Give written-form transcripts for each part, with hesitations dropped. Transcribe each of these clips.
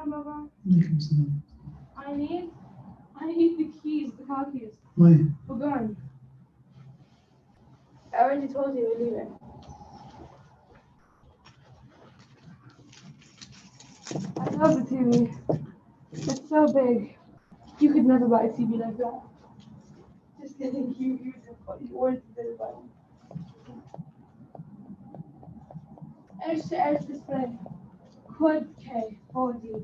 Baba. عليكم السلام. I need the keys, the car keys. Where? We're going. I already told you we're leaving. I love the TV. It's so big. You could never buy a TV like that. Just kidding. You wanted to buy one. Edge to edge display. Quad K 4D.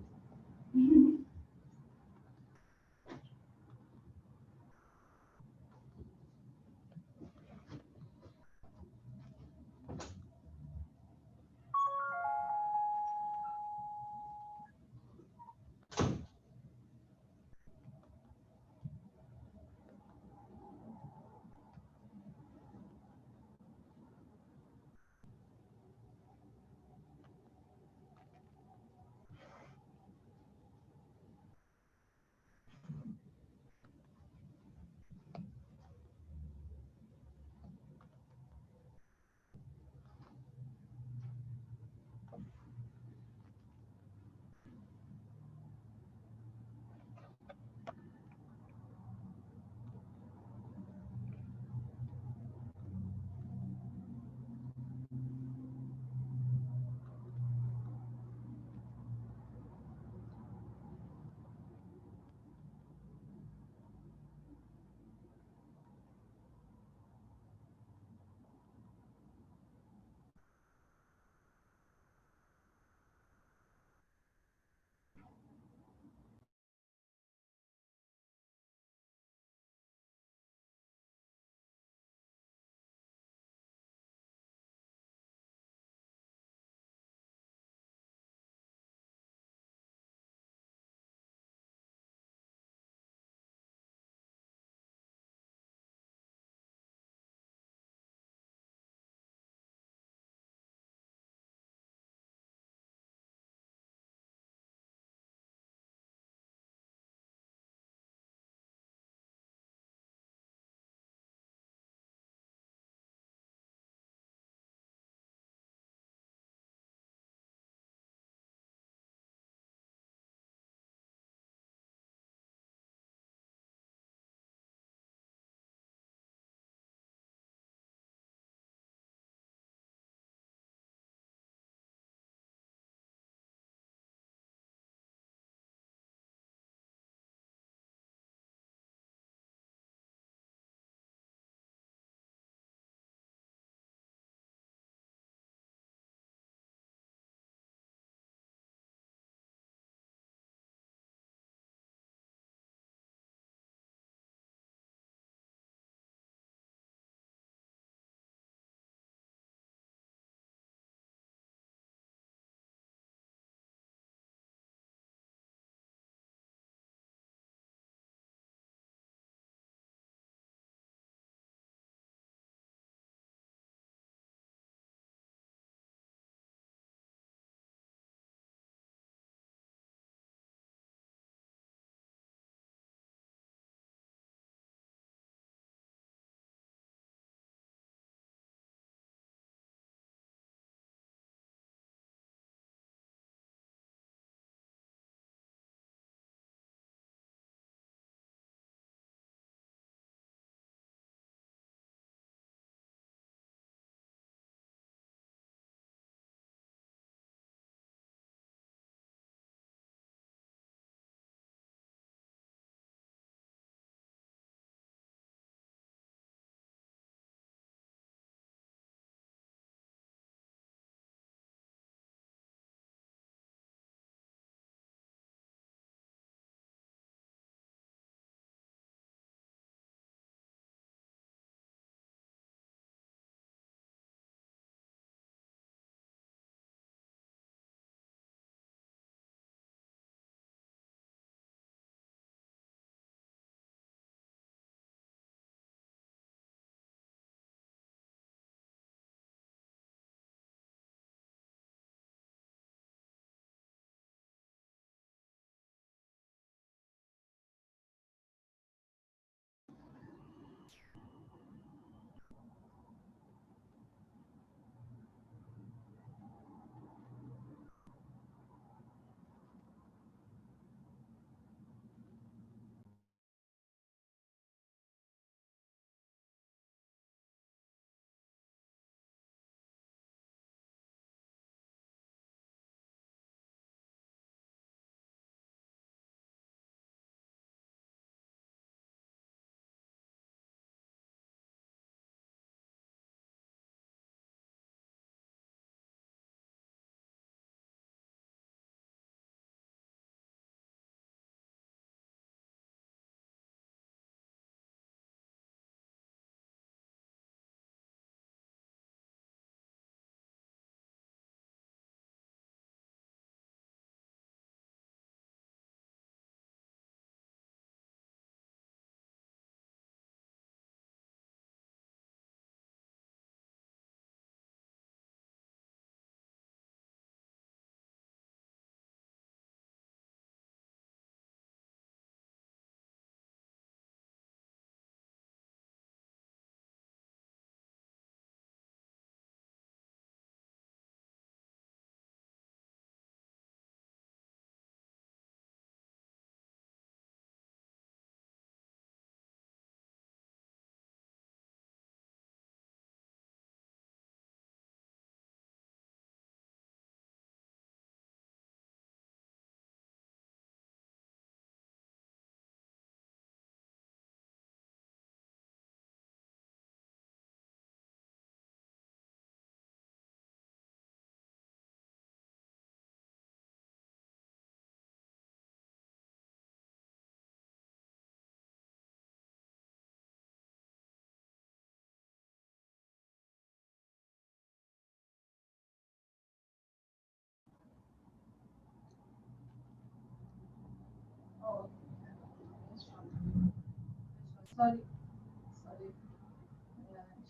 Sorry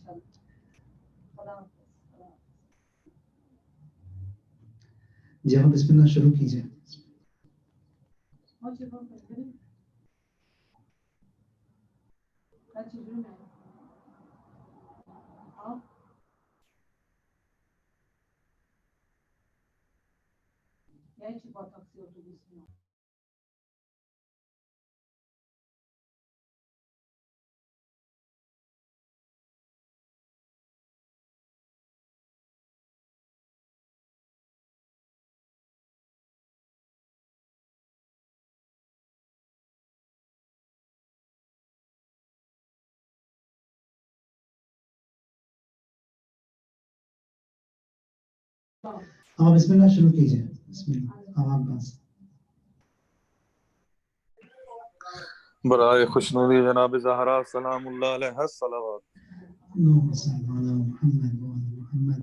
sorry خدا حافظ. جی آپ بسم اللہ شروع کیجیے. آپ بسم اللہ شروع کیجیے. بسم اللہ. آپ بس برائے خوشنودی جناب زہرا سلام اللہ علیہ الصلوات. اللهم صل على محمد وعلى محمد.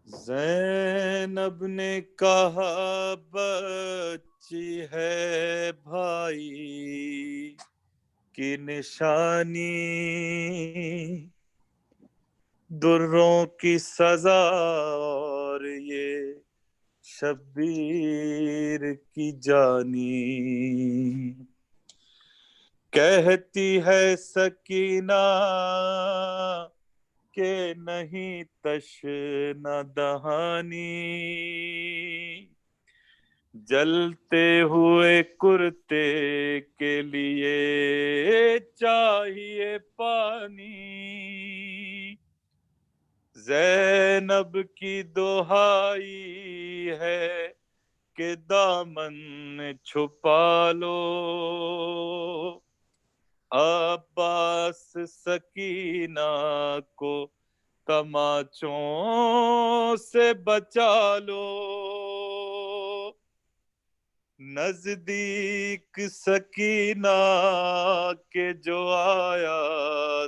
زینب نے کہا بچی ہے بھائی کی نشانی، دروں کی سزا اور یہ شبیر کی جانی. کہتی ہے سکینہ کہ نہیں تشنہ دہانی، جلتے ہوئے کرتے کے لیے چاہیے پانی. زینب کی دہائی ہے کہ دامن چھپا لو، عباس سکینہ کو تماچوں سے بچا لو. نزدیک سکینہ کے جو آیا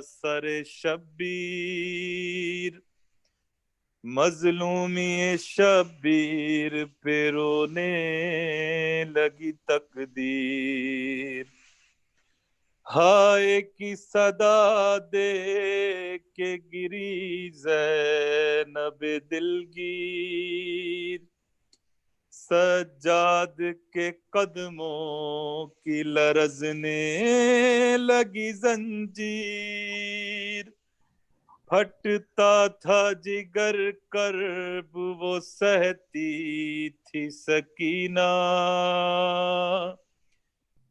سر شبیر، مظلومی شبیر پہ رونے لگی تقدیر. ہائے کی صدا دے کے گری زینب دلگیر، سجاد کے قدموں کی لرزنے لگی زنجیر. پھٹتا تھا جگر کرب وہ سہتی تھی سکینہ،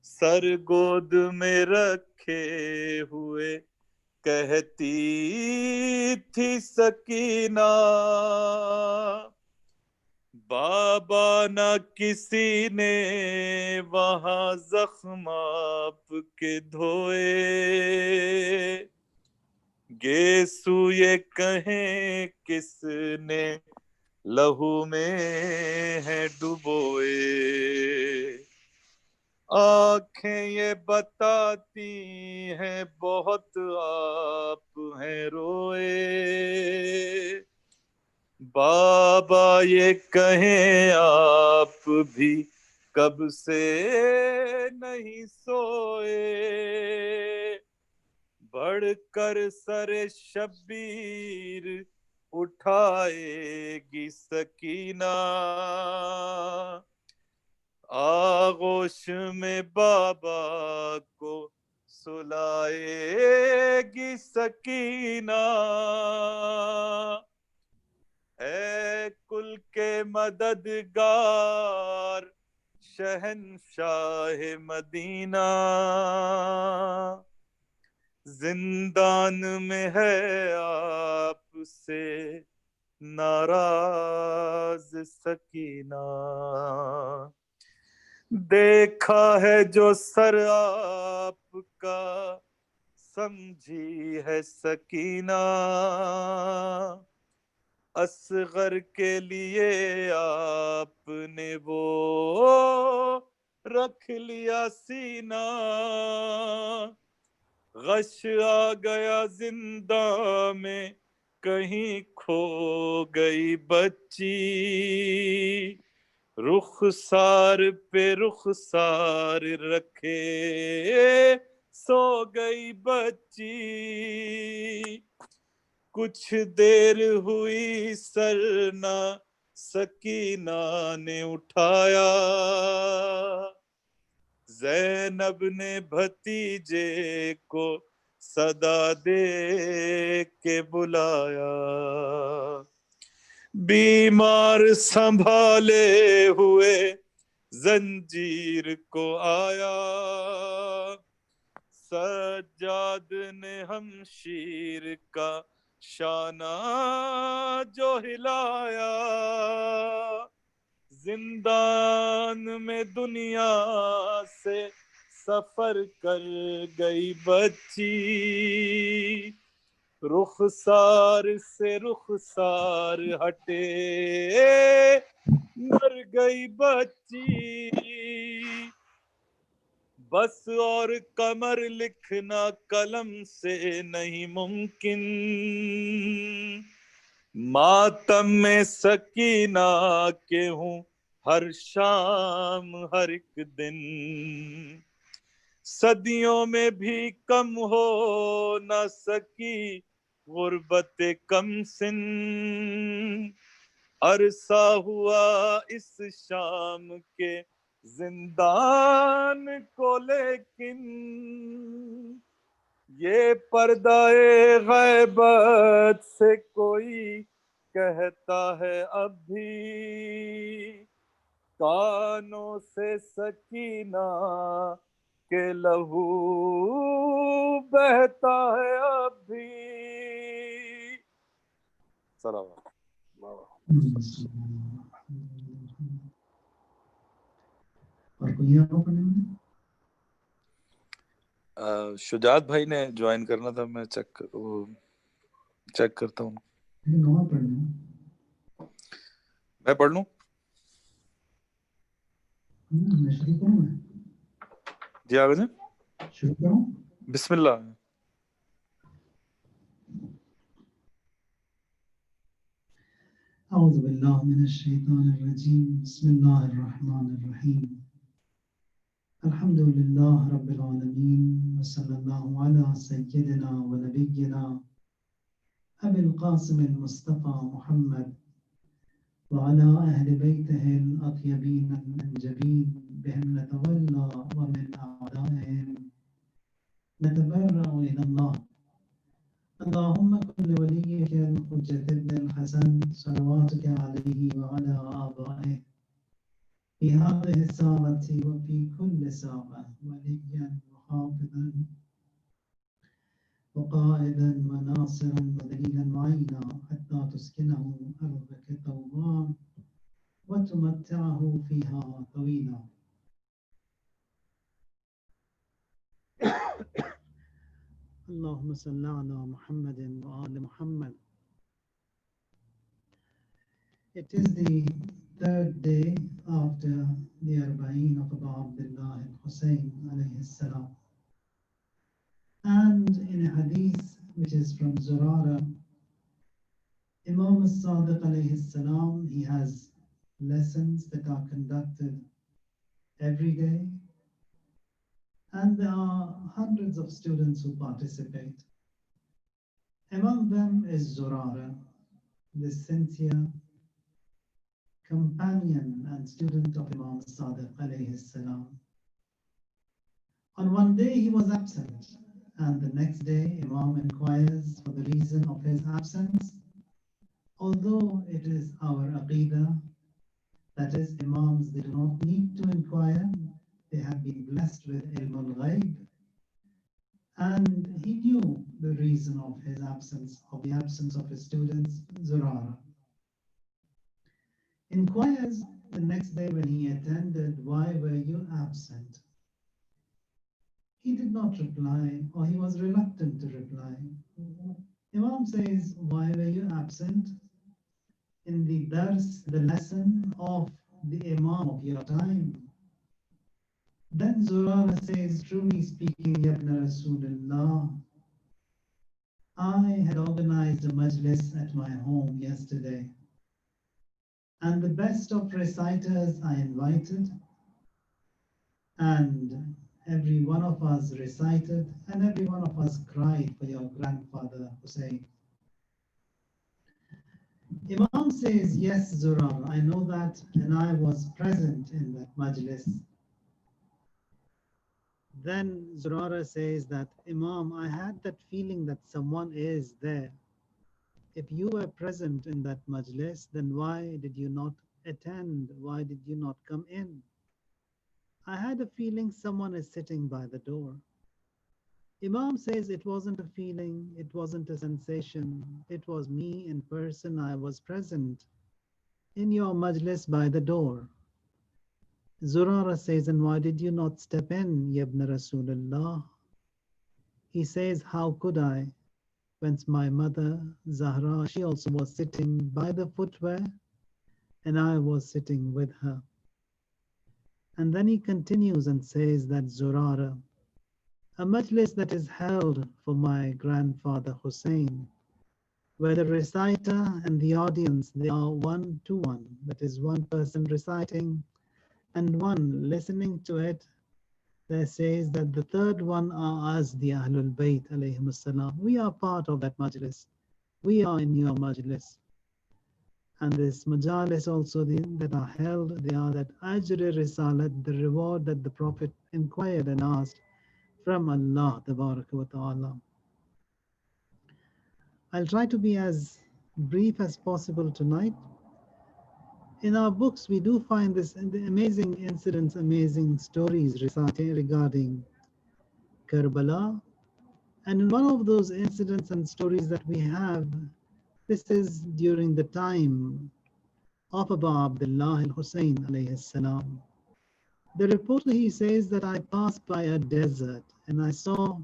سر گود میں رکھے ہوئے کہتی تھی سکینہ. بابا نہ کسی نے وہاں زخم آپ کے دھوئے، گیسو یہ کہیں کس نے لہو میں ہے ڈبوئے. آنکھیں یہ بتاتی ہیں بہت آپ ہیں روئے، بابا یہ کہیں آپ بھی کب سے نہیں سوئے. بڑھ کر سر شبیر اٹھائے گی سکینہ، آغوش میں بابا کو سلائے گی سکینہ. اے کل کے مددگار شہنشاہ مدینہ، زندان میں ہے آپ سے ناراض سکینہ. دیکھا ہے جو سر آپ کا سمجھی ہے سکینہ، اصغر کے لیے آپ نے وہ رکھ لیا سینہ. غش آ گیا زندہ میں کہیں کھو گئی بچی رخسار پہ رخسار رکھے سو گئی بچی کچھ دیر ہوئی سرنا سکینہ نے اٹھایا زینب نے بھتیجے کو صدا دے کے بلایا بیمار سنبھالے ہوئے زنجیر کو آیا سجاد نے ہمشیر کا شانہ جو ہلایا زندان میں دنیا سے سفر کر گئی بچی رخسار سے رخسار ہٹے مر گئی بچی بس اور قمر لکھنا قلم سے نہیں ممکن ماتم میں سکینہ کے ہوں ہر شام ہر ایک دن صدیوں میں بھی کم ہو نہ سکی غربت کم سن عرصہ ہوا اس شام کے زندان کو لیکن یہ پردہ غیبت سے کوئی کہتا ہے اب بھی کانوں سے سکینہ کے لہو بہتا ہے اب بھی سلام اور کوئی آپ کو پڑھنے میں شجاعت بھائی نے جوائن کرنا تھا میں چیک کرتا ہوں نواں پڑھنا میں پڑھ لوں میں شروع کروں میں جی آگے جی شروع کروں بسم اللہ اعوذ باللہ من الشیطان الرجیم بسم اللہ الرحمن الرحیم الحمد للہ رب العالمین وصلی اللہ علی سیدنا و نبینا ابی القاسم المصطفى محمد وعلى أهل بيته الأطيبين المنجبين بهم نتولى ومن أعدائهم نتبرأ إلى الله اللهم كن لوليك الحجة ابن الحسن صلواتك عليه وعلى آبائه في هذه الساعة وفي كل ساعة وليا وحافظا وقائدا وناصرا ودليلا معينا حتى تسكنه أرضك طوعا وتمتعه فيها طويلا اللهم صل على محمد وآل محمد. It is the third day after the Arbaeen of Abu Abdullah al-Hussein alayhi salam. And in a hadith which is from Zurara, Imam al-Sadiq alayhi salam, he has lessons that are conducted every day, and there are hundreds of students who participate. Among them is Zurara, the sincere companion and student of Imam al-Sadiq alayhi salam. On one day he was absent, and the next day Imam inquires for the reason of his absence. Although it is our aqidah, that is, Imams, they do not need to inquire, they have been blessed with ilm al-ghaib, and he knew the reason of his absence, of the absence of his students, Zurara. Inquires the next day when he attended, why were you absent? He did not reply, or he was reluctant to reply. Imam says, why were you absent? In the dars, the lesson of the Imam of your time. Then Zurara says, truly speaking, Yabna Rasulullah, I had organized a majlis at my home yesterday, and the best of reciters I invited, and every one of us recited, and every one of us cried for your grandfather Hussein. Imam says, yes, Zurar, I know that, and I was present in that majlis. Then Zurara says that, Imam, I had that feeling that someone is there. If you were present in that majlis, then why did you not attend? Why did you not come in? I had a feeling someone is sitting by the door. Imam says it wasn't a feeling, it wasn't a sensation, it was me in person. I was present in your majlis by the door. Zurara says, and why did you not step in, Yabna Rasulullah? He says, how could I? When my mother, Zahra, she also was sitting by the footwear, and I was sitting with her. And then he continues and says that Zurara, a majlis that is held for my grandfather Hussein, where the reciter and the audience, they are 1 to 1. That is one person reciting and one listening to it. There says that the third one are us, the Ahlul Bayt alayhim salam. We are part of that majlis. We are in your majlis. And this majalis also that are held, they are that ajr risalat, the reward that the Prophet inquired and asked from Allah Tabaraka wa Ta'ala. I'll try to be as brief as possible tonight. In our books, we do find this amazing incidents, amazing stories recited regarding Karbala. And in one of those incidents and stories that we have, this is during the time of Abu Abdullah al-Hussein alayhi salam. The reporter, he says that I passed by a desert and I saw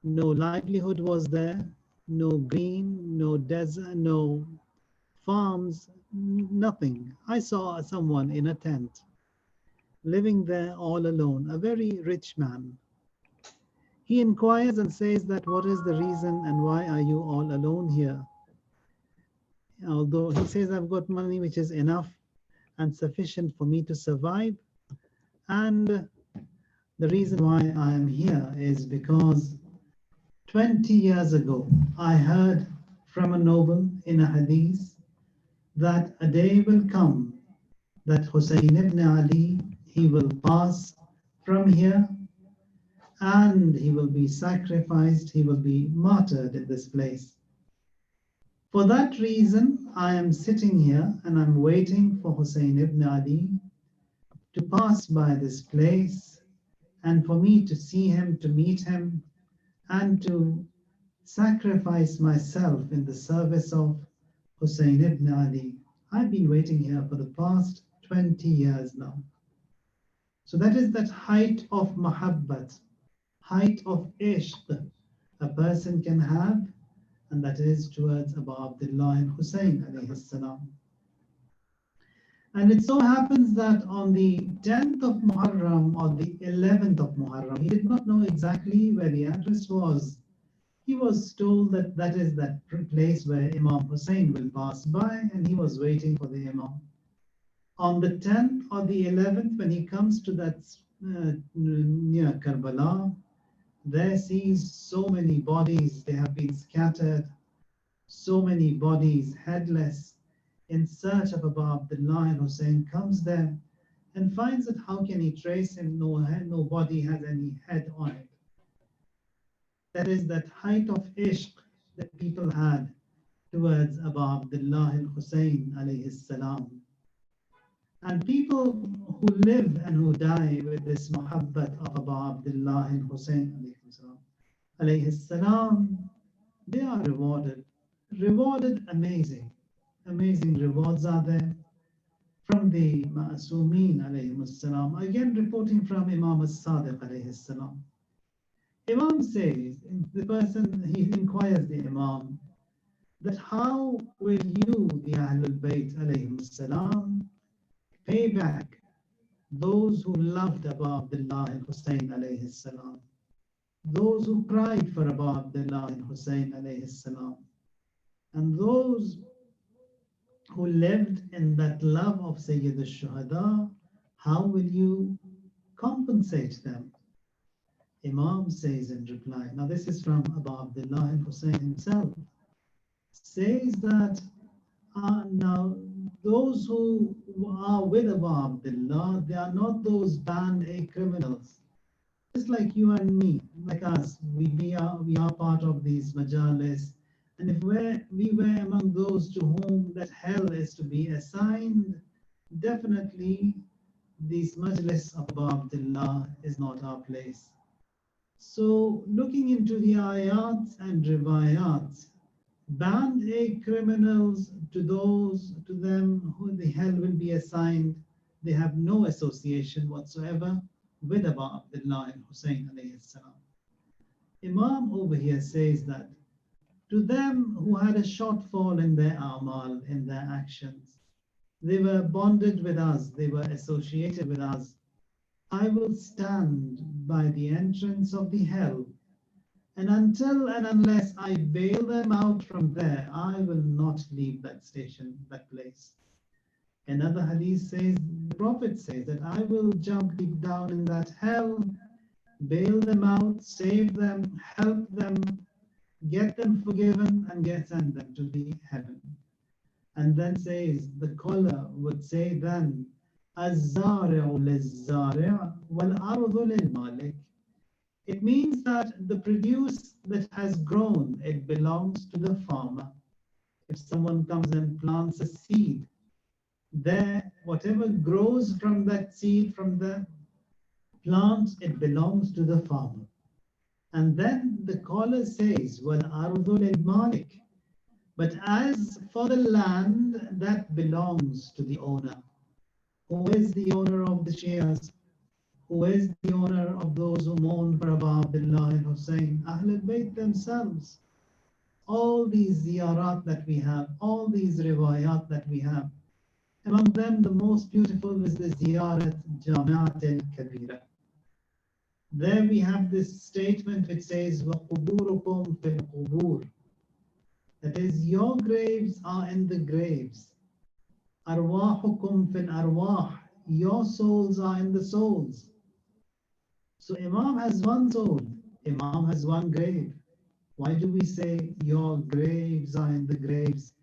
no livelihood was there, no green, no desert, no farms, nothing. I saw someone in a tent, living there all alone, a very rich man. He inquires and says that what is the reason and why are you all alone here? Although he says I've got money which is enough and sufficient for me to survive, and the reason why I am here is because 20 years ago I heard from a noble in a hadith that a day will come that Hussein ibn Ali, he will pass from here and he will be sacrificed, he will be martyred in this place. For that reason, I am sitting here and I'm waiting for Hussein ibn Ali to pass by this place and for me to see him, to meet him, and to sacrifice myself in the service of Hussein ibn Ali. I've been waiting here for the past 20 years now. So that is that height of mahabbat, height of ishq a person can have, and that is towards Abu Abdullah and Hussein alayhi salam. And it so happens that on the 10th of Muharram or the 11th of Muharram, he did not know exactly where the address was. He was told that that is that place where Imam Hussein will pass by, and he was waiting for the Imam. On the 10th or the 11th, when he comes to that near Karbala, there sees so many bodies, they have been scattered, so many bodies, headless, in search of Abu Abdullah and Hussein, comes there and finds that how can he trace him? No body has any head on it. That is that height of ishq that people had towards Abu Abdullah and Hussein alayhi salam. And people who live and who die with this muhabbat of Abu Abdullah and Hussein alayhi salam, they are rewarded. Rewarded amazing. Amazing rewards are there from the Ma'asumeen alayhi salam. Again, reporting from Imam as-Sadiq alayhi salam. Imam says, the person, he inquires the Imam, that how will you, the Ahlul Bayt alayhi salam, pay back those who loved Abu Abdullah and Hussein alayhi salam? those who cried for Abu Abdullah and Hussein alayhi salam, and those who lived in that love of Sayyid al-Shuhada, how will you compensate them? Imam says in reply, now this is from Abu Abdullah and Hussein himself, says that now those who are with Abu Abdullah, they are not those band A criminals. Just like you and me, like us, we are part of these majalis. And if we were among those to whom that hell is to be assigned, definitely this majlis of Abu Abdullah is not our place. So looking into the ayats and riwayats, band A criminals, to them who the hell will be assigned, they have no association whatsoever with Abu Abdullah and Hussein alayhi salam. Imam over here says that to them who had a shortfall in their amal, in their actions, they were bonded with us, they were associated with us. I will stand by the entrance of the hell, and until and unless I bail them out from there, I will not leave that station, that place. Another hadith says, the Prophet says that I will jump deep down in that hell, bail them out, save them, help them, get them forgiven, and send them to the heaven. And then says, the caller would say then, الزارع للزارع والأرض للمالك. It means that the produce that has grown, it belongs to the farmer. If someone comes and plants a seed, there, whatever grows from that seed, from the plant, it belongs to the farmer. And then the caller says, Wal ardul lil malik. But as for the land, that belongs to the owner. Who is the owner of the Shias? Who is the owner of those who mourn for Abu Abdullah and Hussein? Ahlul Bayt themselves. All these ziyarat that we have, all these riwayat that we have, among them the most beautiful is the ziyarat Jamiat al-Kabira. There we have this statement which says, وَقُبُورُكُمْ فِي الْقُبُورِ. That is, your graves are in the graves. أَرْوَاحُكُمْ فِي الْأَرْوَاحِ. Your souls are in the souls. So Imam has one soul, Imam has one grave. Why do we say your graves are in the graves,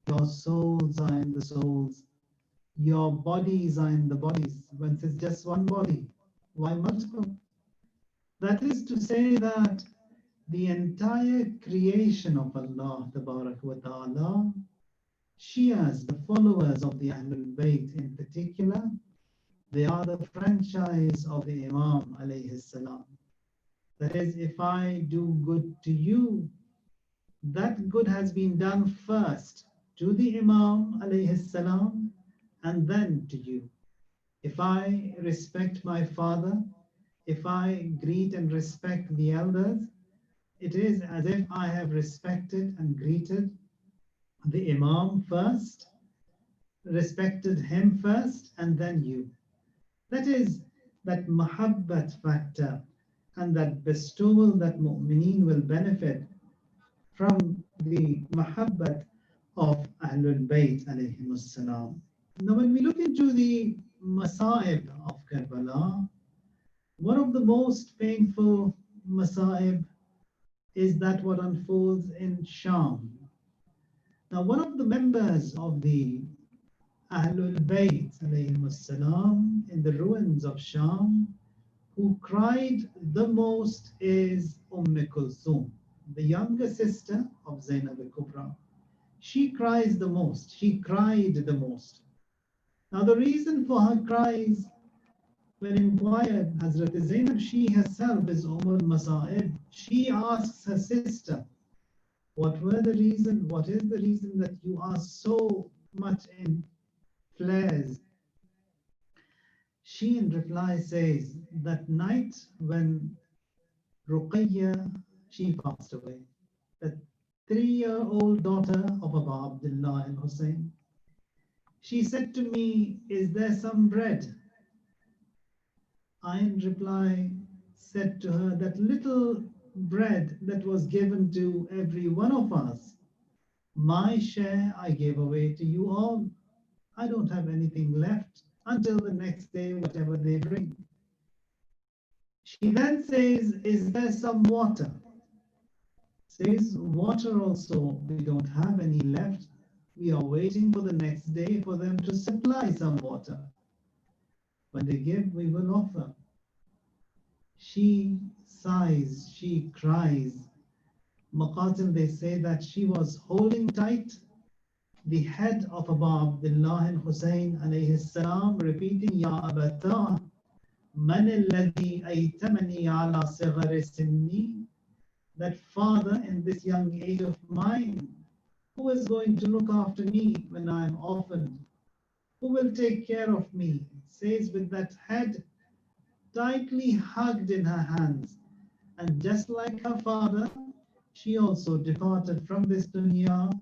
your souls are in the souls, your bodies are in the bodies, when it's just one body? Why multiple? That is to say that the entire creation of Allah Tabarak wa Ta'ala, Shias, the followers of the Ahlul Bayt in particular, they are the franchise of the Imam alayhi salam. That is, if I do good to you, that good has been done first to the Imam alayhi salam and then to you. If I respect my father, if I greet and respect the elders, it is as if I have respected and greeted the Imam first, respected him first, and then you. That is that mahabbat factor and that bestowal that mu'mineen will benefit from the mahabbat of Ahlul Bayt alayhimus salam. Now when we look into the masa'ib of Karbala, one of the most painful masa'ib is that what unfolds in Sham. Now one of the members of the Ahlul Bayt alayhimus salam in the ruins of Sham, who cried the most is Kulthum, the younger sister of Zainab al-Kubra. She cries the most. She cried the most. Now the reason for her cries, when inquired, Hazrat Zainab, she herself is Masa'ib. She asks her sister, what is the reason that you are so much in flares? She in reply says, that night when Ruqayya, she passed away, that 3-year-old daughter of Abu Abdullah and Hussein, she said to me, is there some bread? I in reply said to her that little bread that was given to every one of us. My share I gave away to you all. I don't have anything left until the next day, whatever they bring. She then says, is there some water? Says, water also, we don't have any left. We are waiting for the next day for them to supply some water. When they give, we will offer. She sighs, she cries. Maqatil, they say that she was holding tight the head of Abu Abdullah and Hussein alayhi salam, repeating, Ya Abata, man alladhi aytamani ala sighari sinni, that father in this young age of mine, who is going to look after me when I am orphaned? Who will take care of me? Says with that head tightly hugged in her hands. And just like her father, she also departed from this dunya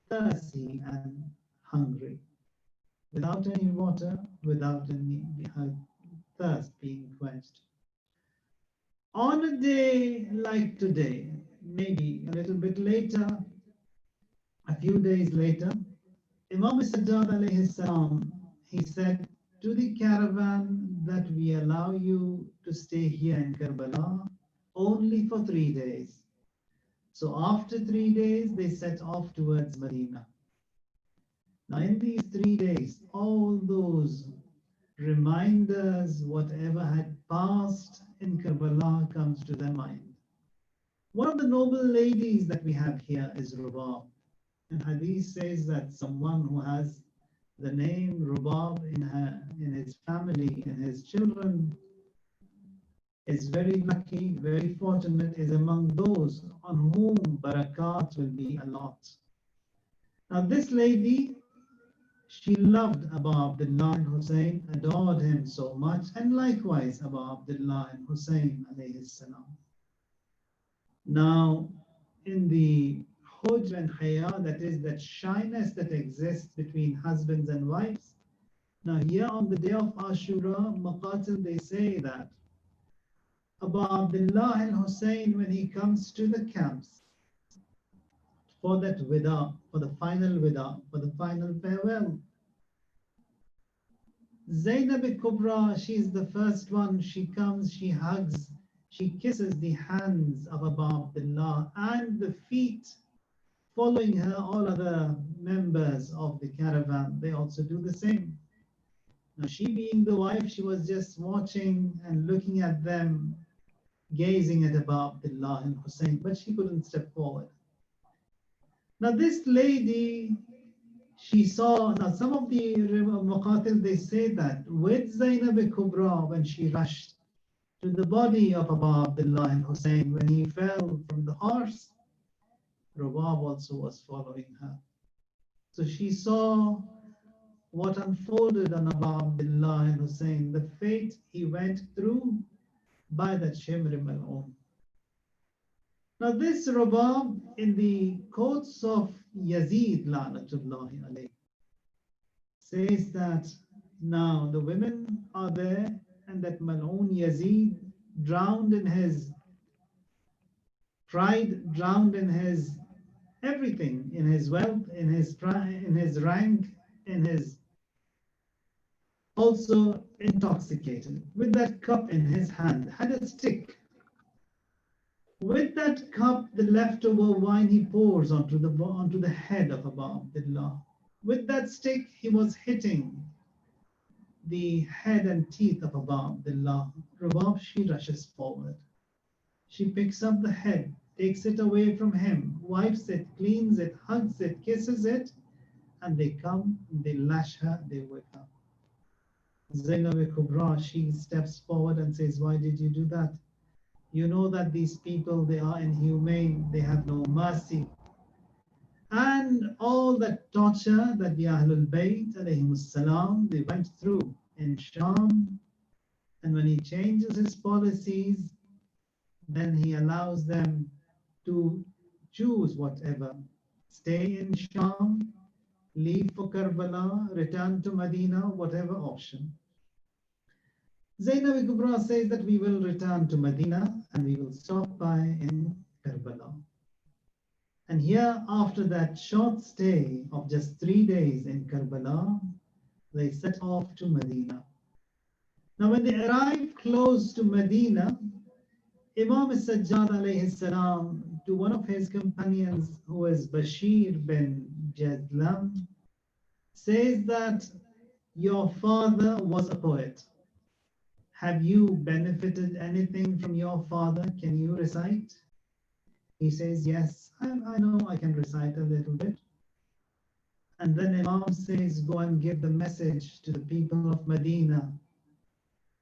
thirsty and hungry, without any water, without any her thirst being quenched. On a day like today, maybe a little bit later, a few days later, Imam Sajjad alayhi salam, he said to the caravan that we allow you to stay here in Karbala only for 3 days. So after 3 days, they set off towards Medina. Now, in these 3 days, all those reminders, whatever had passed in Karbala, comes to their mind. One of the noble ladies that we have here is Rubab. And Hadith says that someone who has the name Rubab in his family, in his children, is very lucky, very fortunate, is among those on whom barakat will be a lot. Now, this lady, she loved Abu Abdullah and Hussein, adored him so much, and likewise Abu Abdullah and Hussein alayhi salam. Now, in the Hujr and Haya, that is that shyness that exists between husbands and wives. Now, here on the day of Ashura, Maqatil, they say that Abu Abdullah and Hussein, when he comes to the camps for that wida, for the final wida, for the final farewell, Zainab Kubra, she's the first one. She comes, she hugs, she kisses the hands of Abu Abdullah and the feet. Following her, all other members of the caravan, they also do the same. Now, she being the wife, she was just watching and looking at them, gazing at Abu Abdullah and Hussein, but she couldn't step forward. Now, this lady, she saw, now some of the Muqatil, they say that with Zainab Kubra, when she rushed to the body of Abu Abdullah and Hussein, when he fell from the horse, Rubab also was following her. So she saw what unfolded on Abu Abdullah and Hussein, the fate he went through by that Shimr Mal'un. Now this Rubab in the quotes of Yazid La'natullahi alayhi says that now the women are there and that Mal'un Yazid, drowned in his pride, drowned in his everything, in his wealth, in his rank, in his, also intoxicated, with that cup in his hand, had a stick. With that cup, the leftover wine he pours onto the head of Abu Abdullah. With that stick, he was hitting the head and teeth of Abu Abdullah. Rubab, she rushes forward. She picks up the head, takes it away from him, wipes it, cleans it, hugs it, kisses it, and they come, they lash her, they whip her. Zainab Kubra, she steps forward and says, why did you do that? You know that these people, they are inhumane, they have no mercy. And all that torture that the Ahlul Bayt, alayhimus salam, they went through in Sham. And when he changes his policies, then he allows them to choose whatever. Stay in Sham, leave for Karbala, return to Medina, whatever option. Zainab Kubra says that we will return to Medina and we will stop by in Karbala. And here, after that short stay of just 3 days in Karbala, they set off to Medina. Now, when they arrived close to Medina, Imam Sajjad alayhi salam, to one of his companions, who is Bashir bin Jadlam, says that your father was a poet. Have you benefited anything from your father? Can you recite? He says, yes, I know I can recite a little bit. And then Imam says, go and give the message to the people of Medina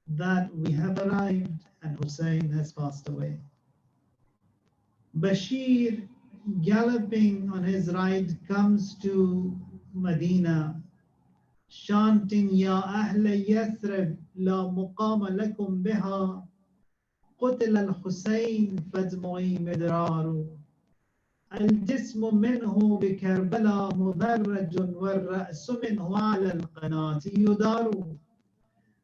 that we have arrived and Hussein has passed away. Bashir, galloping on his ride, comes to Medina, chanting, Ya Ahl Yathrib, la muqama lakum biha, قتل الحسين فدمعي مدرار الجسم منه بكربلاء مدرج والرأس منه على القناة يدار.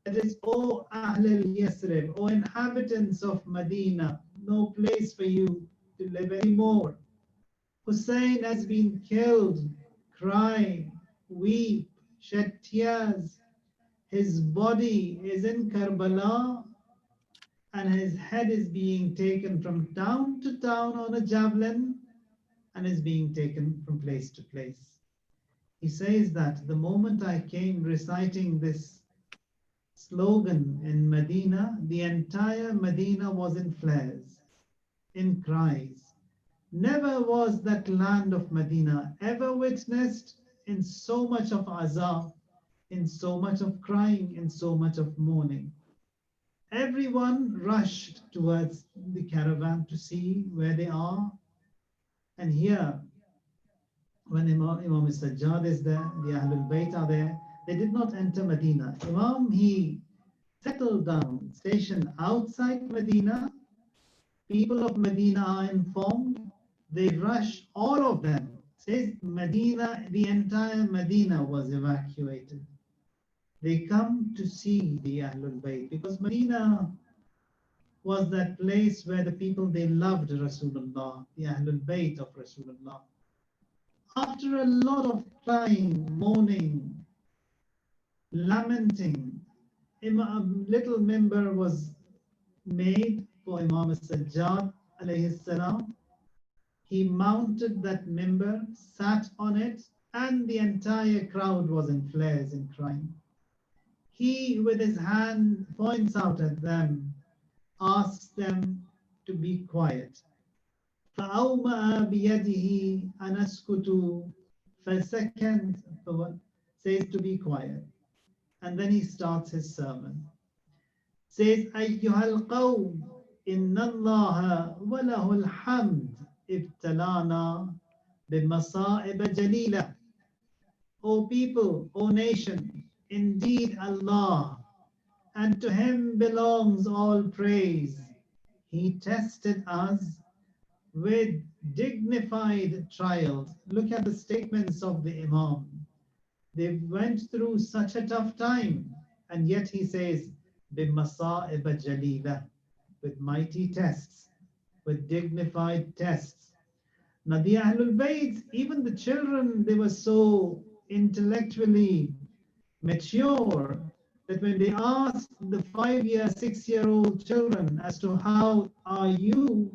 It is, O Ahl al-Yathrib, O inhabitants of Medina, no place for you to live anymore. Hussein has been killed. Cry, weep, shed tears. His body is in Karbala and his head is being taken from town to town on a javelin and is being taken from place to place. He says that the moment I came reciting this slogan in Medina, the entire Medina was in flares, in cries. Never was that land of Medina ever witnessed in so much of azab, in so much of crying, in so much of mourning. Everyone rushed towards the caravan to see where they are. And here, when Imam Sajjad is there, the Ahlul Bayt are there, they did not enter Medina. Imam, he settled down, stationed outside Medina. People of Medina are informed. They rush, all of them. Says Medina, the entire Medina was evacuated. They come to see the Ahlul Bayt because Medina was that place where the people, they loved Rasulullah, the Ahlul Bayt of Rasulullah. After a lot of crying, mourning, lamenting, a little member was made for Imam Sajjad alayhi salam. He mounted that member, sat on it, and the entire crowd was in flares and crying. He, with his hand, points out at them, asks them to be quiet. فَأَوْمَأَ بِيَدِهِ أَنْ أَسْكُتُوا فَسَكَنَ, says to be quiet. And then he starts his sermon. Says, أَيُّهَا الْقَوْمِ إِنَّ اللَّهَ وَلَهُ الْحَمْدِ ابْتَلَانَا بِمَصَائِبَ جَلِيلَةٍ. O people, O nation, indeed Allah, and to Him belongs all praise. He tested us with dignified trials. Look at the statements of the Imam. They went through such a tough time, and yet he says, بِمَصَائِبَ جَلِيلَةٍ, with mighty tests, with dignified tests. Now the Ahlul Bayt, even the children, they were so intellectually mature that when they asked the 5-year, 6-year-old children as to how are you,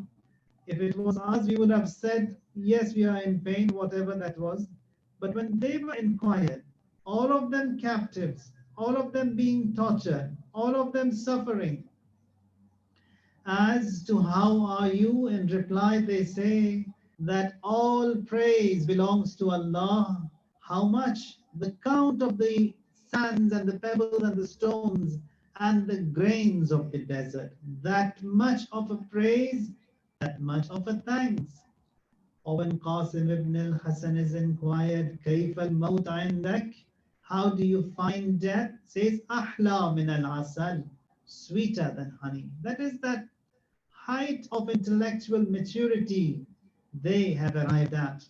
if it was us, we would have said, yes, we are in pain, whatever that was. But when they were inquired, all of them captives, all of them being tortured, all of them suffering, as to how are you, in reply they say that all praise belongs to Allah. How much? The count of the sands and the pebbles and the stones and the grains of the desert. That much of a praise, that much of a thanks. Or when Qasim ibn al-Hasan is inquired, كيف الموت عندك? How do you find death? Says, أحلى من العسل, sweeter than honey. That is that height of intellectual maturity they have arrived at.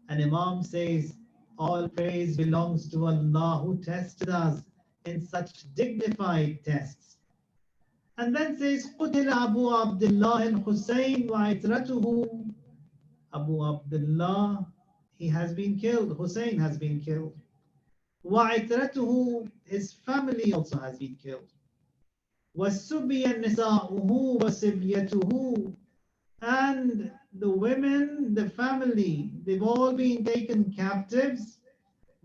And Imam says, all praise belongs to Allah who tested us in such dignified tests. And then says, قتل أبو عبد الله الحسين وعترته. Abu Abdullah, he has been killed. Hussein has been killed. وعترته, his family also has been killed. وَسُبِيَ نِسَاؤُهُ وَسِبْيَتُهُ, and the women, the family, they've all been taken captives.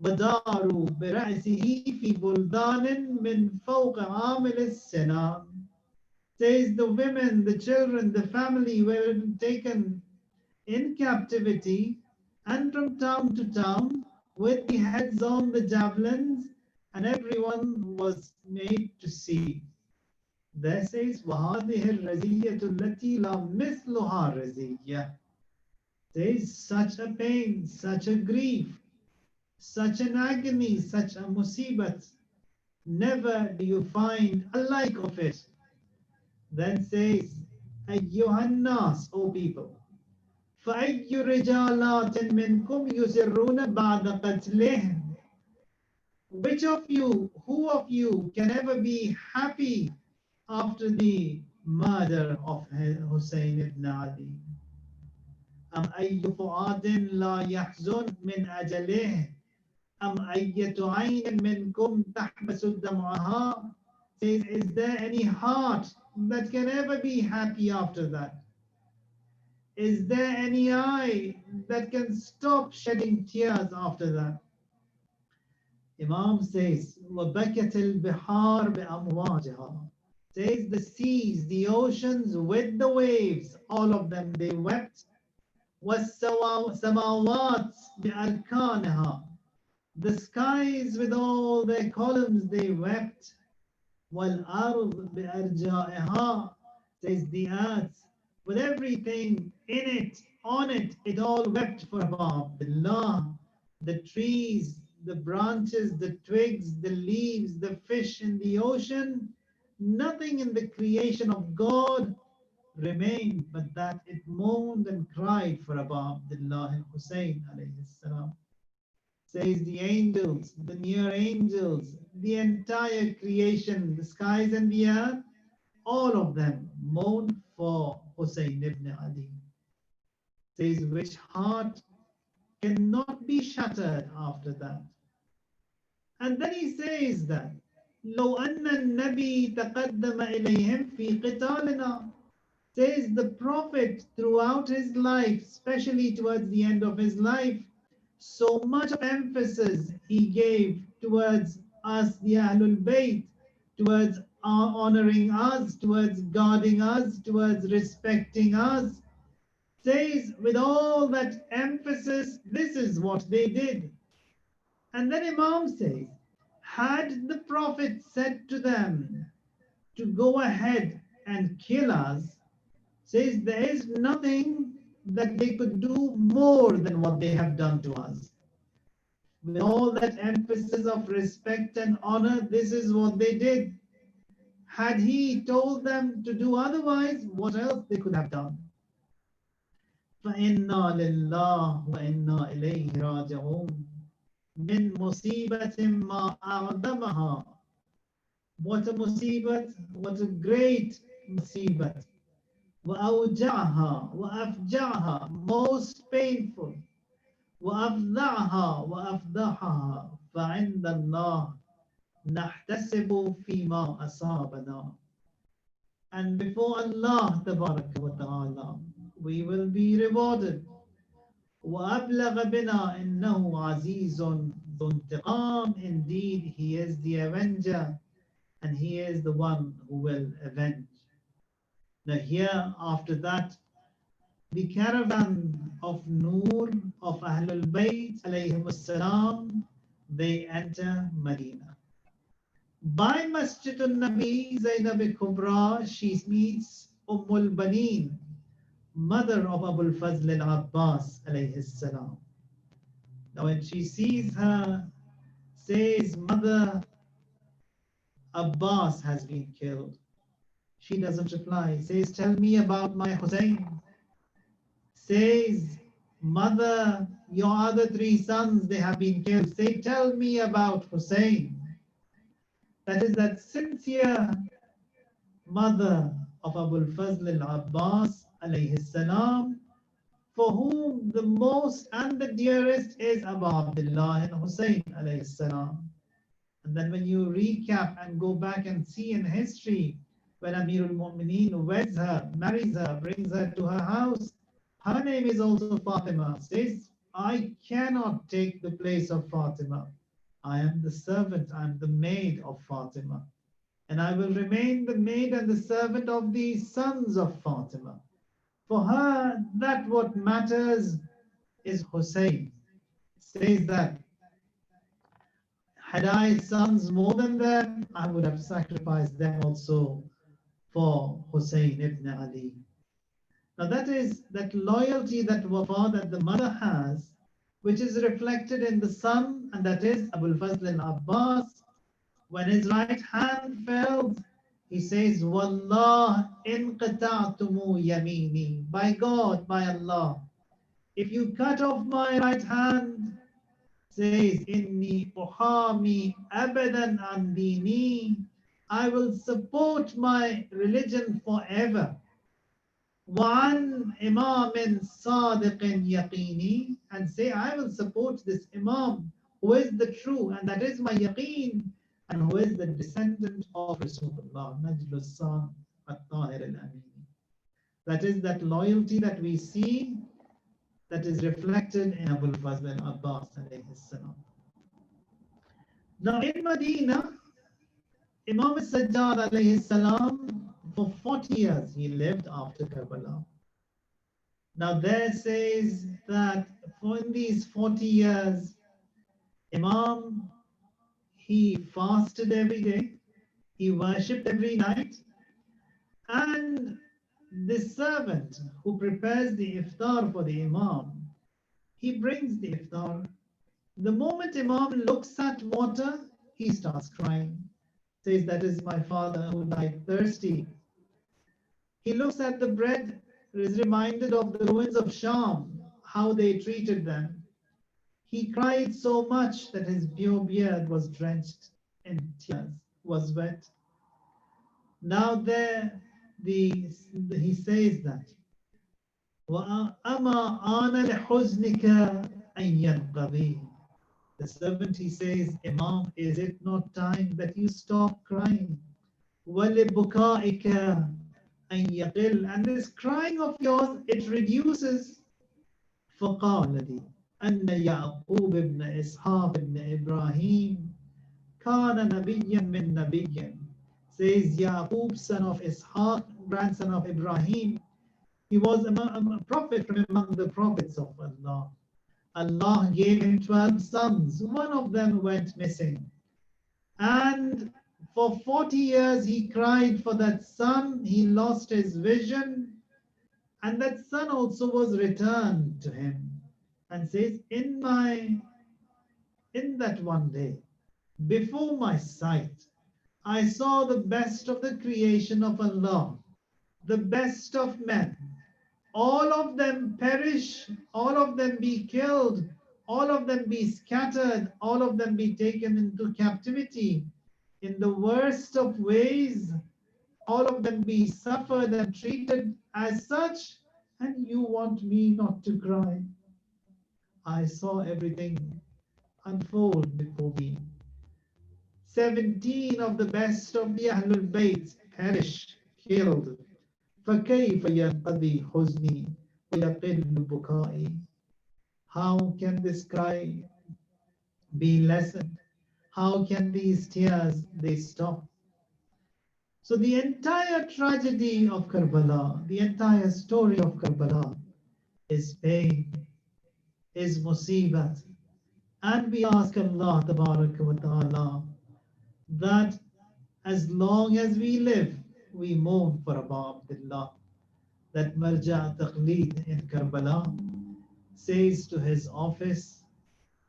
وَدَارُوا بِرَأْسِهِ فِي بُلْدَانٍ مِّن فَوْقِ عَامِلِ السِّنَامِ. Says the women, the children, the family were taken in captivity and from town to town with the heads on the javelins, and everyone was made to see. There says, وَهَذِهِ الرَّزِيَّةُ الَّتِي لَا مِثْلُهَا رَزِيَّةٌ. There is such a pain, such a grief, such an agony, such a musibat. Never do you find a like of it. Then says, أَيُّهَا النَّاسُ, O people, فَأَيُّ رِجَالَاتٍ مِّنْكُمْ يُسِرُّونَ بَعْدَ قَتْلِهِ. Which of you, who of you can ever be happy after the murder of Hussein ibn Ali? أَمْ أَيُّ فُؤَادٍ لَا يَحْزُنْ مِنْ أَجَلِهِ أَمْ أَيَّةُ عَيْنٍ مِّنْكُمْ تَحْبَسُ دَمْعَهَا. Says, is there any heart that can ever be happy after that? Is there any eye that can stop shedding tears after that? Imam says, وَبَكَتِ الْبِحَارِ بِأَمْوَاجِهَا. Says the seas, the oceans with the waves, all of them they wept. وَالسَّمَاوَاتِ بِأَرْكَانِهَا. The skies with all their columns they wept. وَالْأَرْضِ بِأَرْجَائِهَا. Says the earth with everything in it, on it, it all wept for Abu Abdullah. The trees, the branches, the twigs, the leaves, the fish in the ocean, nothing in the creation of God remained but that it moaned and cried for Abu Abdullah al-Hussein alayhi salam. Says the angels, the near angels, the entire creation, the skies and the earth, all of them mourned for Hussein ibn Ali. Says which heart cannot be shattered after that. And then he says that لو أن النبي تقدم إليهم في قتالنا. Says the Prophet throughout his life, especially towards the end of his life, so much of emphasis he gave towards us, the Ahlul Bayt, towards honoring us, towards guarding us, towards respecting us. Says with all that emphasis, this is what they did. And then Imam says, had the Prophet said to them to go ahead and kill us, says there is nothing that they could do more than what they have done to us. With all that emphasis of respect and honor, this is what they did. Had he told them to do otherwise, what else they could have done? فَإِنَّا لِلَّهِ وَإِنَّا إِلَيْهِ رَاجِعُونَ مِنْ مُصِيبَةٍ مَا أَعْظَمَهَا. What a musibat, what a great musibat. وَأَوْجَعَهَا وَأَفْجَعَهَا, most painful. وَأَفْضَعَهَا وَأَفْضَحَهَا فَعِنْدَ اللَّهِ نَحْتَسِبُ فِي مَا أَصَابَنَا. And before Allah Tabaraka wa Ta'ala, we will be rewarded. وَأَبْلَغَ بِنَا إِنَّهُ عَزِيزٌ ذُو انْتِقَامٍ. Indeed, He is the avenger, and He is the one who will avenge. Now here, after that, the caravan of Noor, of Ahlul Bayt alayhim salam, they enter Medina. By Masjid al-Nabi, Zainab Kubra, she meets Ummul Baneen, mother of Abul Fazl al-Abbas alayhi salam. Now when she sees her, says, Mother, Abbas has been killed. She doesn't reply. Says, tell me about my Hussein. Says, Mother, your other three sons, they have been killed. Say, tell me about Hussein. That is that sincere mother of Abul Fazl al-Abbas alayhi salam, for whom the most and the dearest is Abu Abdullah and Hussein alayhi salam. And then when you recap and go back and see in history, when Amirul Mu'mineen weds her, marries her, brings her to her house, her name is also Fatima. Says, I cannot take the place of Fatima. I am the servant, I am the maid of Fatima. And I will remain the maid and the servant of the sons of Fatima. For her, that what matters is Hussein. It says that had I sons more than them, I would have sacrificed them also for Hussein ibn Ali. Now that is that loyalty, that wafa that the mother has, which is reflected in the son, and that is Abul Fazl al-Abbas. When his right hand fell, he says, Wallah in qata'tumu yamini. By God, by Allah, if you cut off my right hand, says, Inni uhami abadan an dini, I will support my religion forever. One imam sadiqin yaqini, and say, I will support this imam who is the true, and that is my yaqeen, and who is the descendant of Rasulullah, Najlus San at-Tahir al-Amini. That is that loyalty that we see that is reflected in Abul Fazl al-Abbas alayhi salam. Now in Medina, Imam al-Sajjad alayhi salam, for 40 years he lived after Karbala. Now there says that for in these 40 years, Imam, he fasted every day, he worshipped every night, and the servant who prepares the iftar for the Imam, he brings the iftar. The moment Imam looks at water, he starts crying. Says, that is my father who died thirsty. He looks at the bread, is reminded of the ruins of Sham, how they treated them. He cried so much that his pure beard was drenched in tears, was wet. Now there, he says that, وَأَمَا آنَ لِحُزْنِكَ أَن يَنْقَضِي. The servant, he says, Imam, is it not time that you stop crying? وَلِبُكَائِكَ أَن يَقِلْ. And this crying of yours, it reduces. فَقَالَ لِي أَنَّ يَعْقُوبَ بْنَ إِسْحَاقَ بْنَ إِبْرَاهِيمَ كَانَ نَبِيًّا مِّن نَبِيٍّ. Says Yaqub, son of Ishaq, grandson of Ibrahim, he was a prophet from among the prophets of Allah. Allah gave him 12 sons. One of them went missing. And for 40 years he cried for that son. He lost his vision. And that son also was returned to him. And says, in that one day, before my sight, I saw the best of the creation of Allah, the best of men. All of them perish, all of them be killed, all of them be scattered, all of them be taken into captivity in the worst of ways, all of them be suffered and treated as such, and you want me not to cry. I saw everything unfold before me. 17 of the best of the Ahlul Bayt perished, killed. فَكَيْفَ يَنْقَضِي حُزْنِي وَيَقِلُّ بُكَائِي. How can this cry be lessened? How can these tears, they stop? So the entire tragedy of Karbala, the entire story of Karbala is pain, is musibat. And we ask Allah Tabaraka wa Ta'ala that as long as we live, we mourn for Abu Abdullah. That Marja Taqleed in Karbala says to his office,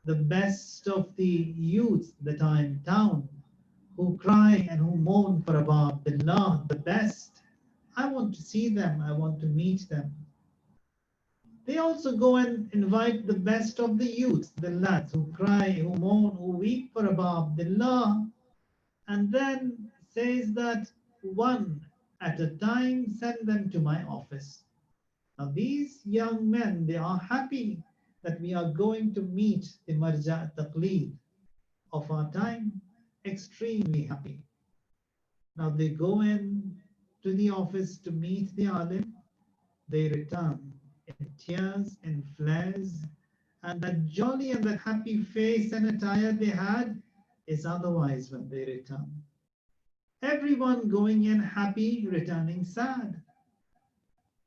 the best of the youth that are in town who cry and who mourn for Abu Abdullah, the best, I want to see them, I want to meet them. They also go and invite the best of the youth, the lads who cry, who mourn, who weep for Abu Abdullah, and then says that one at a time, send them to my office. Now, these young men, they are happy that we are going to meet the marja taqleed of our time, extremely happy. Now, they go in to the office to meet the alim, they return in tears, in flares, and that jolly and that happy face and attire they had is otherwise when they return. Everyone going in happy, returning sad.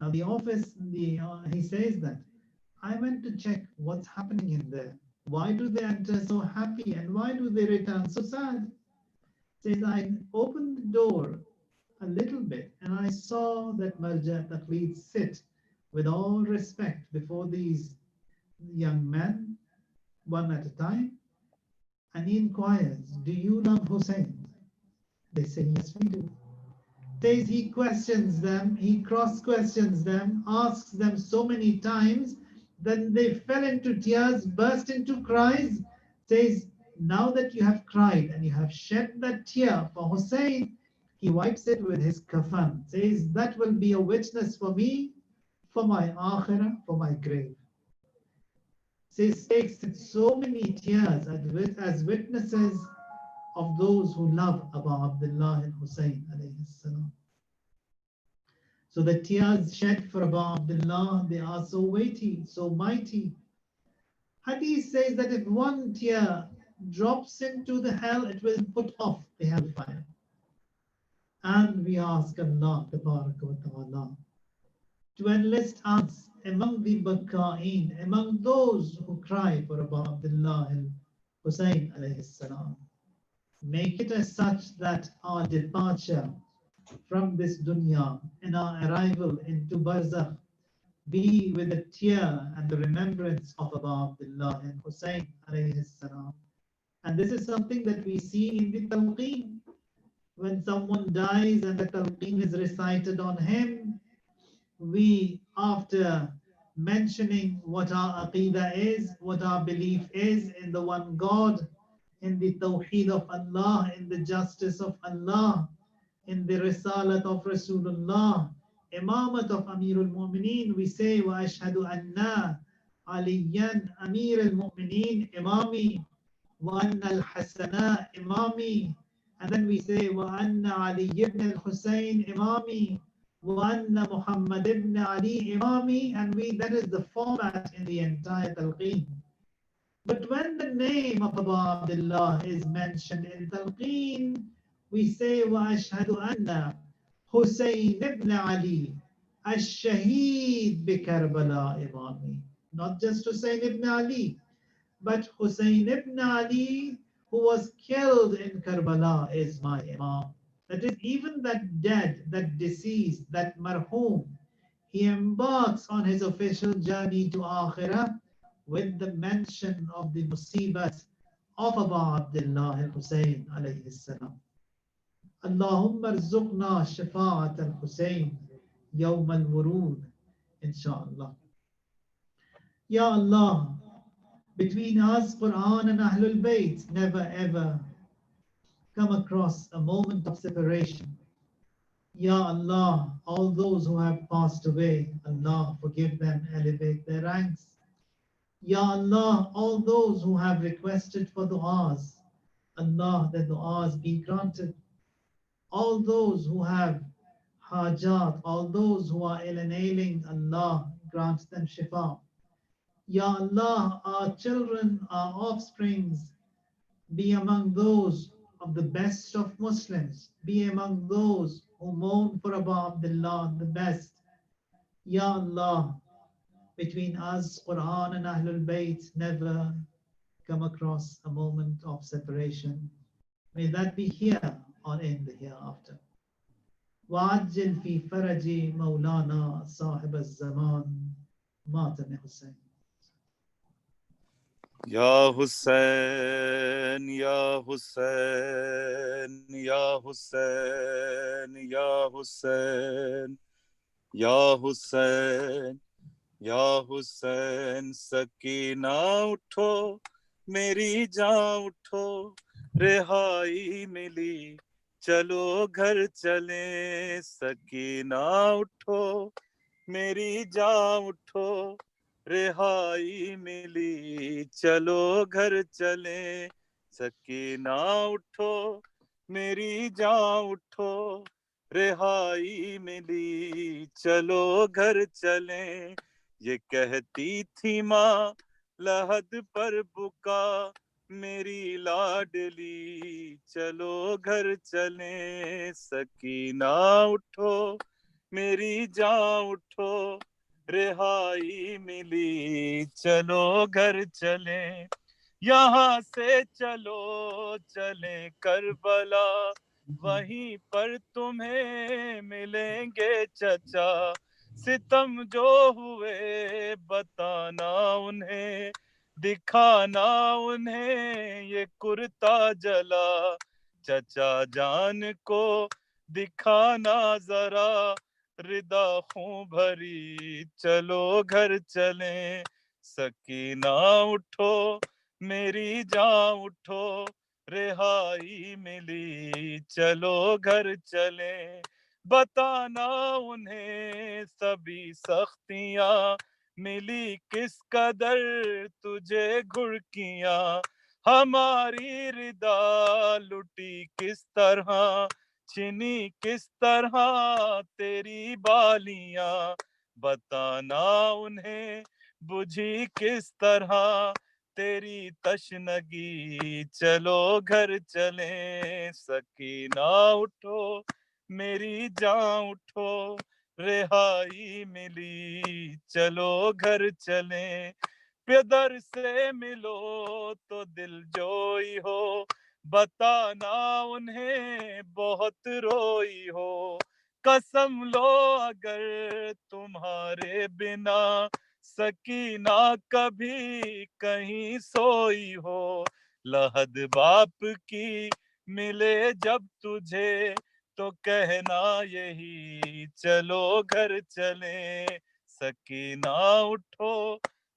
Now the office, he says that I went to check what's happening in there. Why do they enter so happy and why do they return so sad? Says I opened the door a little bit and I saw that Marja Taqleed sit with all respect before these young men, one at a time, and he inquires, do you love Hussein? They say, yes, we do. Says he questions them, he cross-questions them, asks them so many times, then they fell into tears, burst into cries, says, now that you have cried and you have shed that tear for Hussein, he wipes it with his kafan, says, that will be a witness for me, for my akhirah, for my grave. Says, takes so many tears as witnesses of those who love Abu Abdullah and Hussein alayhi salam. So the tears shed for Abu Abdullah, they are so weighty, so mighty. Hadith says that if one tear drops into the hell, it will put off the hellfire. And we ask Allah Tabaraka wa Ta'ala to enlist us among the Bakka'een, among those who cry for Abu Abdullah and Hussein alayhi salam. Make it as such that our departure from this dunya and our arrival into Barzakh be with a tear and the remembrance of Abu Abdullah and Hussein alayhi salam. And this is something that we see in the talqeen. When someone dies and the talqeen is recited on him, we, after mentioning what our aqidah is, what our belief is in the one God, in the tawheed of Allah, in the justice of Allah, in the risalat of Rasulullah, imamat of Amirul Mu'mineen, we say, wa ashhadu anna aliyan Amir al-Mu'mineen imami, wa anna al-Hasana imami, and then we say, wa anna Ali ibn al-Husayn imami, wa anna Muhammad ibn Ali imami, and that is the format in the entire talqeen. But when the name of Abu Abdullah is mentioned in talqeen, we say, وَأَشْهَدُ أَنَّ Hussein ibn Ali al-Shaheed bi-Karbala imami. Not just Hussein ibn Ali, but Hussein ibn Ali, who was killed in Karbala, is my imam. That is, even that dead, that deceased, that marhum, he embarks on his official journey to Akhirah with the mention of the musibat of Abu Abdullah al-Hussein alayhi salam. Allahumma arzuqna shafa'at al-Hussein yawm al-wurud, inshallah. Ya Allah, between us, Quran and Ahlul Bayt, never ever come across a moment of separation. Ya Allah, all those who have passed away, Allah forgive them, elevate their ranks. Ya Allah, all those who have requested for du'as, Allah, the du'as be granted. All those who have hajat, all those who are ill and ailing, Allah, grant them shifa. Ya Allah, our children, our offsprings, be among those of the best of Muslims, be among those who mourn for Abu Abdullah, the best. Ya Allah, between us, Quran and Ahlul Bayt, never come across a moment of separation. May that be here or in the hereafter. وعجل في fridge مولانا صاحب الزمان ماتم حسين. Ya Hussein, Ya Hussein, Ya Hussein, Ya Hussein, Ya Hussein, Ya Hussein, Sakina उठो, मेरी जान उठो, रिहाई मिली, چلو گھر چلیں سکینہ اٹھو میری جان اٹھو رہائی ملی چلو گھر چلیں سکینہ اٹھو میری جان اٹھو رہائی ملی چلو گھر چلیں یہ کہتی تھی ماں لحد پر بکا میری لاڈلی چلو گھر چلیں سکینہ اٹھو میری جان اٹھو رہائی ملی چلو گھر چلیں یہاں سے چلو چلیں کربلا وہیں پر تمہیں ملیں گے چچا ستم جو ہوئے بتانا انہیں دکھانا انہیں یہ کرتا جلا چچا جان کو دکھانا ذرا ردا خوں بھری چلو گھر چلیں سکینہ اٹھو میری جان اٹھو رہائی ملی چلو گھر چلیں بتانا انہیں سبھی سختیاں ملی کس قدر تجھے گھڑکیاں ہماری ردا لٹی کس طرح چھنی کس طرح تیری بالیاں بتانا انہیں بجھی کس طرح تیری تشنگی چلو گھر چلیں سکینہ اٹھو میری جان اٹھو رہائی ملی چلو گھر چلیں پدر سے ملو تو دل جوئی ہو بتانا انہیں بہت روئی ہو قسم لو اگر تمہارے بنا سکینہ کبھی کہیں سوئی ہو لحد باپ کی ملے جب تجھے تو کہنا یہی چلو گھر چلیں سکینہ اٹھو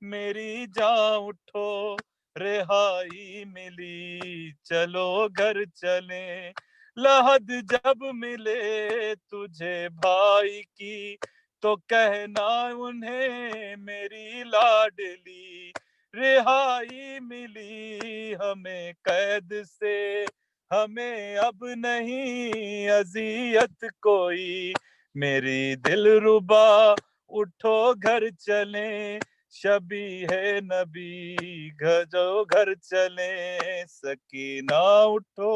میری جان اٹھو رہائی ملی چلو گھر چلیں لحد جب ملے تجھے بھائی کی تو کہنا انہیں میری لاڈلی رہائی ملی ہمیں قید سے ہمیں اب نہیں اذیت کوئی میری دل ربا اٹھو گھر چلیں شبی ہے نبی جو گھر چلیں سکینہ اٹھو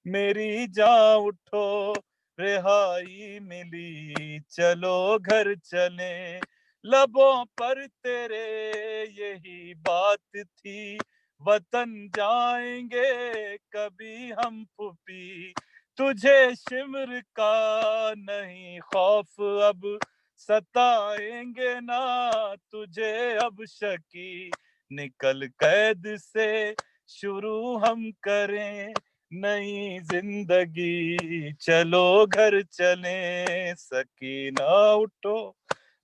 میری جان اٹھو رہائی ملی چلو گھر چلیں لبوں پر تیرے یہی بات تھی وطن جائیں گے کبھی ہم پھوپھی تجھے شمر کا نہیں خوف اب ستائیں گے نہ تجھے اب شکی نکل قید سے شروع ہم کریں نئی زندگی چلو گھر چلیں سکینہ اٹھو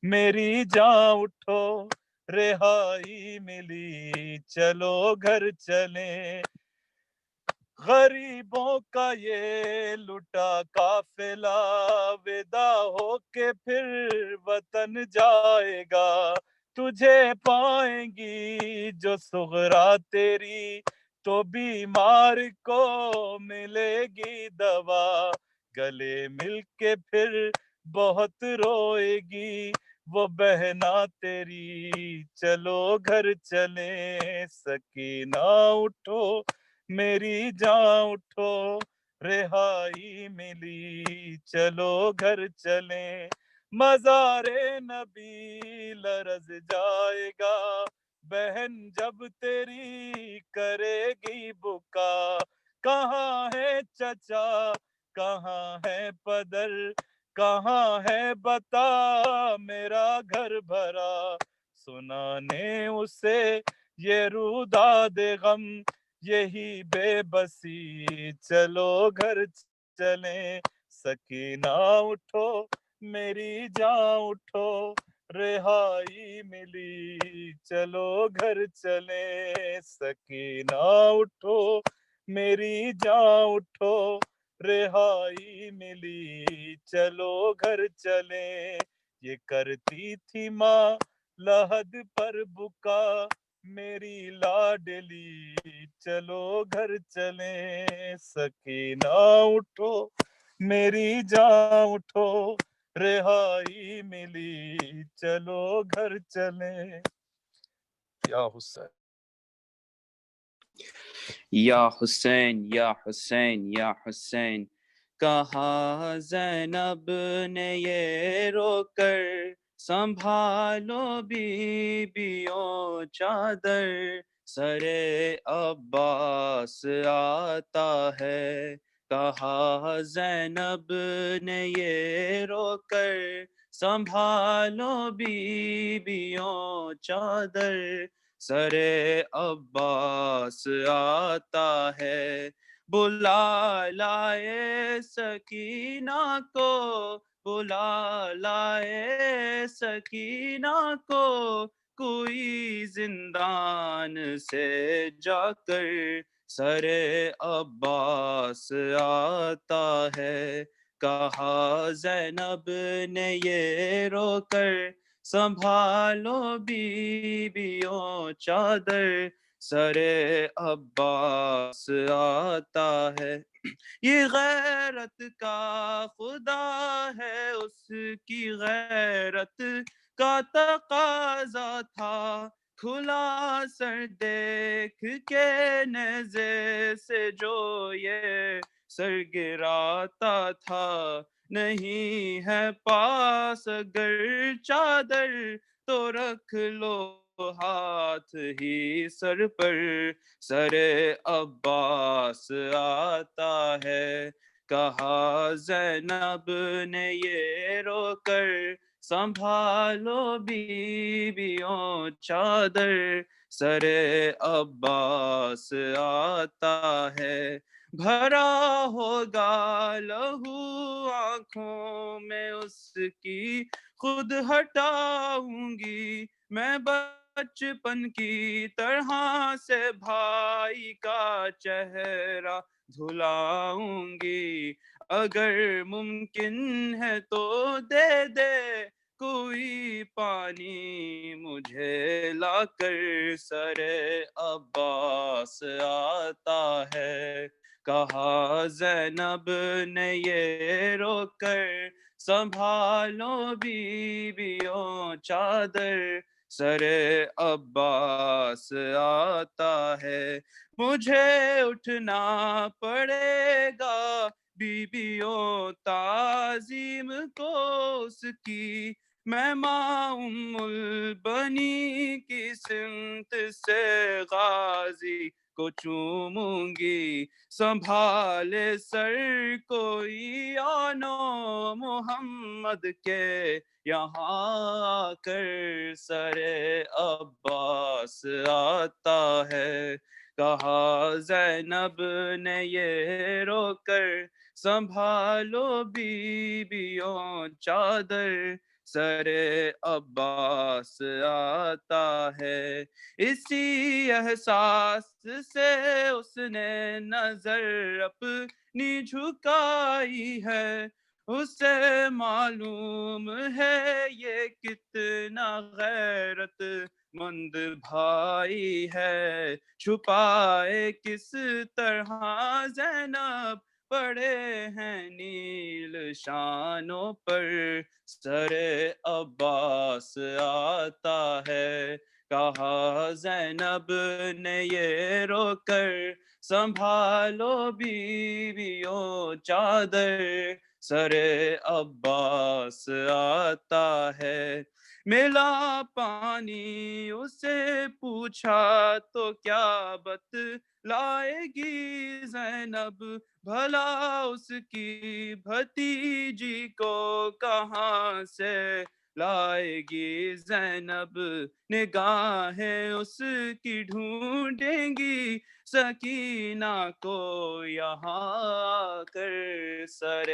میری جان اٹھو رہائی ملی چلو گھر چلیں غریبوں کا یہ لٹا قافلہ ودا ہو کے پھر وطن جائے گا تجھے پائیں گی جو سغرا تیری تو بیمار کو ملے گی دوا گلے مل کے پھر بہت روئے گی وہ بہنا تیری چلو گھر چلیں سکینہ اٹھو میری جان اٹھو رہائی ملی چلو گھر چلیں مزار نبی لرز جائے گا بہن جب تیری کرے گی بکا کہاں ہے چچا کہاں ہے پدر کہاں ہے بتا میرا گھر بھرا سنانے اسے یہ روداد غم یہی بے بسی چلو گھر چلیں سکینہ اٹھو میری جان اٹھو رہائی ملی چلو گھر چلیں سکینہ اٹھو میری جان اٹھو رہائی ملی چلو گھر چلیں. یہ کرتی تھی ماں لحد پر بکا میری لاڈلی چلو گھر چلیں. سکینہ اٹھو میری جان اٹھو رہائی ملی چلو گھر چلیں. یا حسین یا حسین یا حسین یا حسین. کہا زینب نے یہ رو کر سنبھالو بیویوں چادر سر عباس آتا ہے. کہا زینب نے یہ رو کر سنبھالو بیویوں چادر سر عباس آتا ہے. بلا لائے سکینہ کو بلا لائے سکینہ کو کوئی زندان سے جا کر سر عباس آتا ہے. کہا زینب نے یہ رو کر سنبھالو بیویوں چادر سر عباس آتا ہے. یہ غیرت کا خدا ہے اس کی غیرت کا تقاضا تھا. کھلا سر دیکھ کے نیزے سے جو یہ سر گراتا تھا. نہیں ہے پاس اگر چادر تو رکھ لو ہاتھ ہی سر پر سر عباس آتا ہے. کہا زینب نے یہ رو کر سنبھالو بیویوں چادر سر عباس آتا ہے. بھرا ہوگا لہو آنکھوں میں اس کی خود ہٹاؤں گی میں بچپن کی طرح سے بھائی کا چہرہ دھلاؤں گی. اگر ممکن ہے تو دے دے کوئی پانی مجھے لا کر سر عباس آتا ہے. کہا زینب نے یہ رو کر سنبھالو بیویوں چادر سر عباس آتا ہے. مجھے اٹھنا پڑے گا بیویوں تعظیم کو اس کی میں ماں البنی کی سمت سے غازی کو چوموں گی. سنبھالے سر کوئی آنو محمد کے یہاں آ کر سر عباس آتا ہے. کہا زینب نے یہ رو کر سنبھالو بیویوں چادر سر عباس آتا ہے. اسی احساس سے اس نے نظر اپنی جھکائی ہے. اسے معلوم ہے یہ کتنا غیرت مند بھائی ہے. چھپائے کس طرح زینب پڑے ہیں نیل شانوں پر سر عباس آتا ہے. کہا زینب نے یہ رو کر سنبھالو بیویوں چادر سر عباس آتا ہے. ملا پانی اسے پوچھا تو کیا بتلائے گی زینب بھلا اس کی بھتیجی کو کہاں سے لائے گی زینب. نگاہیں اس کی ڈھونڈیں گی سکینہ کو یہاں آ کر سر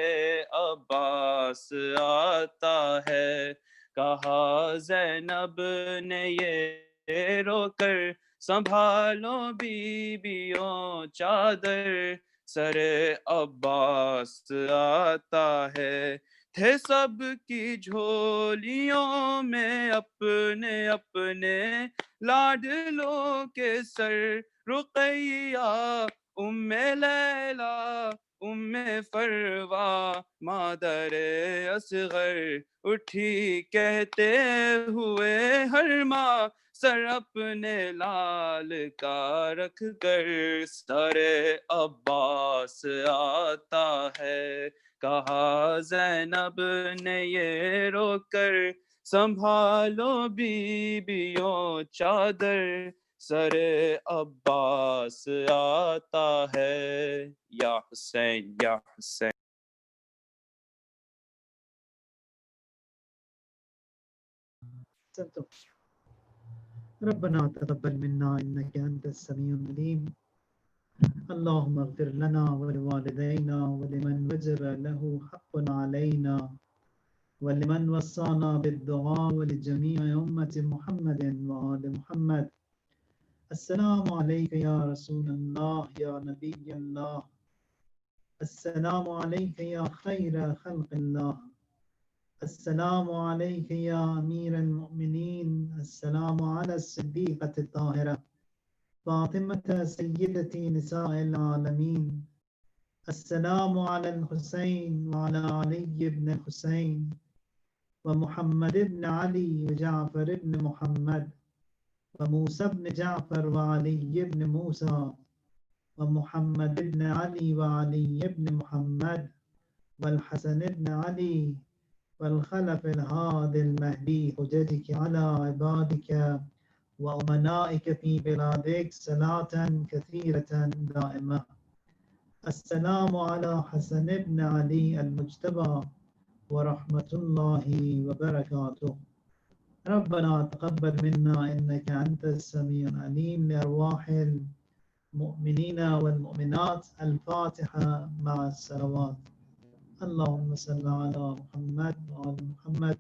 عباس آتا ہے. کہا زینب نے یہ رو کر سنبھالو بیویوں چادر سر عباس آتا ہے تھے سب کی جھولیوں میں اپنے اپنے لاڈلوں کے سر رقیہ ام لیلا ام فروا مادر اصغر اٹھی کہتے ہوئے ہر ماں سر اپنے لال کا رکھ کر سر عباس آتا ہے کہا زینب نے یہ رو کر سنبھالو بیبیوں چادر سر عباس آتا ہے یا حسین یا حسین أحسنتم. ربنا تقبل منا إنك أنت السميع العليم. اللهم اغفر لنا ولوالدينا ولمن وجب له حق علينا ولمن وصانا بالدعاء ولجميع أمة محمد وآل محمد. السلام عليك يا رسول الله يا نبي الله. السلام عليك يا خير خلق الله. السلام عليك يا أمير المؤمنين. السلام على الصديقة الطاهرة فاطمة سيدتي نساء العالمين. السلام على الحسين وعلى علي بن الحسين ومحمد بن علي وجعفر بن محمد وموسى بن جعفر وعلي بن موسى ومحمد بن علي وعلي بن محمد والحسن بن علي والخلف الهادي المهدي حججك على عبادك وأمنائك في بلادك صلاة كثيرة دائمة. السلام على حسن بن علي المجتبى ورحمة الله وبركاته. ربنا تقبل منا إنك أنت السميع العليم. لأرواح المؤمنين والمؤمنات الفاتحة مع الصلوات. اللهم صل على محمد وعلى محمد.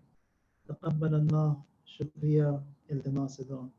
تقبل الله. شكريا التماس دعاء.